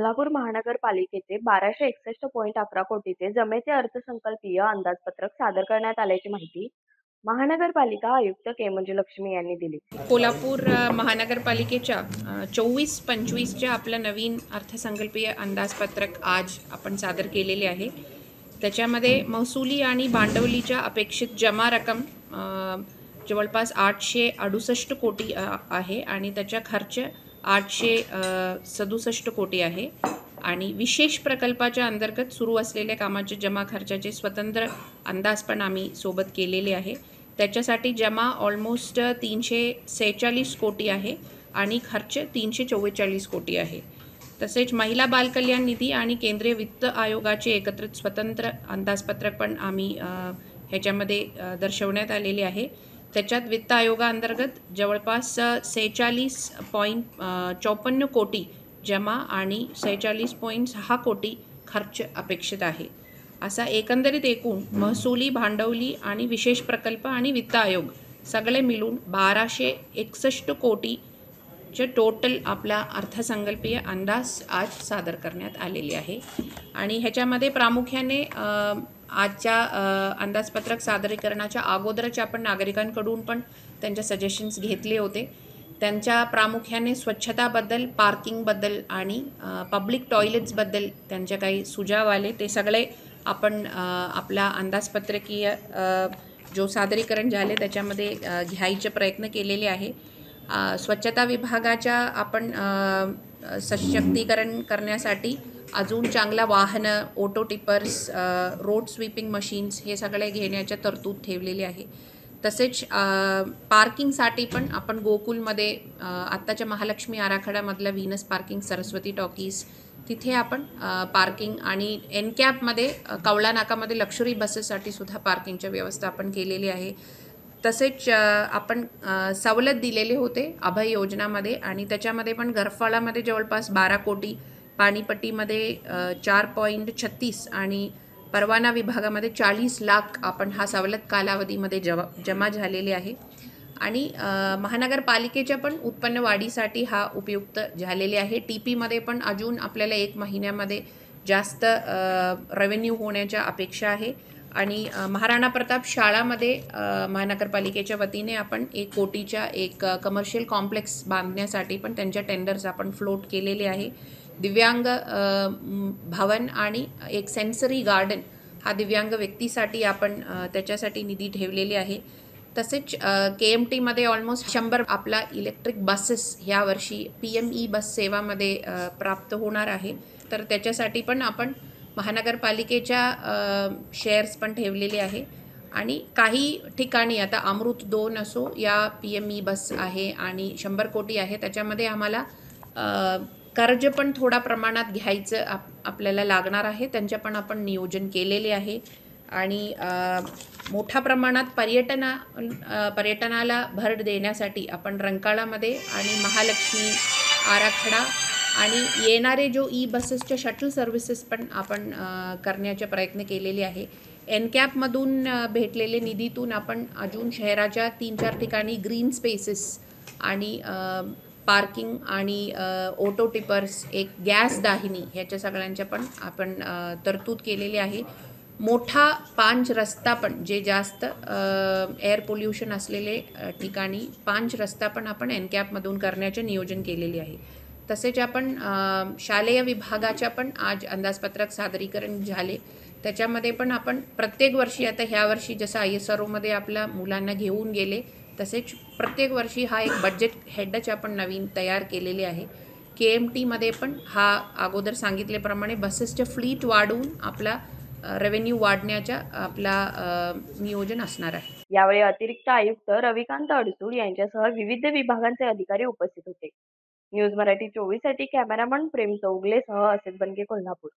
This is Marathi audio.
कोल्हापूर महानगरपालिकेचे 1261.11 कोटीचे जमेचे अर्थसंकल्पीय अंदाजपत्रक सादर करण्यात आल्याची माहिती महानगरपालिका आयुक्त के. मंजुलक्ष्मी यांनी दिली. कोल्हापूर महानगरपालिकेच्या 24-25च्या आपलं नवीन अर्थसंकल्पीय अंदाजपत्रक आज आपण सादर केलेले आहे. त्याच्यामध्ये महसुली आणि भांडवलीच्या अपेक्षित जमा रक्कम जवळपास 868 कोटी आहे आणि त्याचा खर्च 867 कोटी आहे. आणि विशेष प्रकल्पाच्या अंतर्गत सुरू असलेल्या कामाच्या जमा खर्चाचे स्वतंत्र अंदाज पण आम्ही सोबत केलेले आहे. त्याच्यासाठी जमा ऑलमोस्ट 346 कोटी आहे आणि खर्च 344 कोटी आहे. तसेच महिला बालकल्याण निधी आणि केंद्रीय वित्त आयोगाचे एकत्रित स्वतंत्र अंदाजपत्रक पण आम्ही ह्याच्यामध्ये दर्शवण्यात आलेले आहे. त्याच्यात वित्त आयोगाअंतर्गत जवळपास 46.54 कोटी जमा आणि 46.6 कोटी खर्च अपेक्षित आहे. असा एकंदरीत एकूण महसुली, भांडवली आणि विशेष प्रकल्प आणि वित्त आयोग सगळे मिळून 1261 कोटीचे टोटल आपला अर्थसंकल्पीय अंदाज आज सादर करण्यात आलेले आहे. आणि ह्याच्यामध्ये प्रामुख्याने आजच्या अंदाजपत्रक सादरीकरणाच्या अगोदरच आपण नागरिकांकडून पण त्यांचे सजेशन्स घेतले होते. त्यांच्या प्रामुख्याने स्वच्छताबद्दल, पार्किंगबद्दल आणि पब्लिक टॉयलेट्सबद्दल त्यांचे काही सुझाव आले. ते सगळे आपण आपला अंदाजपत्रकीय जो सादरीकरण झाले त्याच्यामध्ये घ्यायचे प्रयत्न केलेले आहे. स्वच्छता विभागाच्या आपण सशक्तीकरण करण्यासाठी अजून चांगला वाहनं, auto tippers, road sweeping machines हे सगळे घेण्याच्या तरतूद ठेवलेली आहे. तसेच पार्किंगसाठी पण आपण गोकुलमध्ये आत्ताच्या महालक्ष्मी आराखड्यामधलं व्हीनस पार्किंग, सरस्वती टॉकीज तिथे आपण पार्किंग आणि एनकॅपमध्ये कवळा नाकामध्ये लक्झरी बसेससाठी सुद्धा पार्किंगची व्यवस्था आपण केलेली आहे. तसेच आपण सवलत दिलेले होते अभय योजनामध्ये आणि त्याच्यामध्ये पण घरफळामध्ये जवळपास 12 कोटी, पाणीपट्टीमध्ये 4.36 आणि परवाना विभागामध्ये 40 लाख आपण हा सवलत कालावधीमध्ये जमा झालेले आहे. आणि महानगरपालिकेच्या पण उत्पन्न वाढीसाठी हा उपयुक्त झालेले आहे. TPमध्ये पण अजून आपल्याला 1 महिन्यामध्ये जास्त रेव्हेन्यू होण्याच्या अपेक्षा आहे. आणि महाराणा प्रताप शाळामध्ये महानगरपालिकेच्या वतीने आपण 1 कोटीच्या एक कमर्शियल कॉम्प्लेक्स बांधण्यासाठी पण त्यांच्या टेंडर्स आपण फ्लोट केलेले आहे. दिव्यांग भवन आणि एक सेन्सरी गार्डन हा दिव्यांग व्यक्तीसाठी आपण त्याच्यासाठी निधी ठेवलेली आहे. तसेच KMTमध्ये ऑलमोस्ट 100 आपला इलेक्ट्रिक बसेस ह्या वर्षी PME बस सेवामध्ये प्राप्त होणार आहे. तर त्याच्यासाठी पण आपण महानगरपालिकेच्या शेअर्स पण ठेवलेले आहे. आणि काही ठिकाणी आता अमृत 2 असो या PME बस आहे आणि 100 कोटी आहे. त्याच्यामध्ये आम्हाला कर्ज पण थोडा प्रमाणात घ्यायचं आपल्याला लागणार आहे. त्यांच्या पण आपण नियोजन केलेले आहे. आणि मोठ्या प्रमाणात पर्यटनाला भर देण्यासाठी आपण रंकाळामध्ये आणि महालक्ष्मी आराखडा आणि येणारे जो बसेसच्या शटल सर्व्हिसेस पण आपण करण्याचे प्रयत्न केलेले आहे. एनकॅपमधून भेटलेले निधीतून आपण अजून शहराच्या 3-4 ठिकाणी ग्रीन स्पेसेस आणि पार्किंग आणि ऑटो टिपर्स, एक गॅस दाहिनी ह्याच्या सगळ्यांच्या पण आपण तरतूद केलेली आहे. मोठा पांच रस्ता पण जे जास्त एअर पोल्युशन असलेले ठिकाणी 5 रस्ता पण आपण एनकॅपमधून करण्याचे नियोजन केलेले आहे. तसेच आपण शालेय विभागाच्या पण आज अंदाजपत्रक सादरीकरण झाले. त्याच्यामध्ये पण आपण प्रत्येक वर्षी आता ह्या वर्षी जसं ISROमध्ये आपल्या मुलांना घेऊन गेले तसेच प्रत्येक वर्षी हा एक बजेट हेडच आपण नवीन तयार केलेले आहे. KMTमध्ये पण हा अगोदर सांगितल्याप्रमाणे बसेसचे फ्लीट वाढवून आपला रेव्हेन्यू वाढण्याच्या आपला नियोजन असणार आहे. यावेळी अतिरिक्त आयुक्त रविकांत अडसूळ यांच्यासह विविध विभागांचे अधिकारी उपस्थित होते. न्यूज मराठी 24 साठी कॅमेरामन प्रेम चौगलेसह असित बनगे, कोल्हापूर.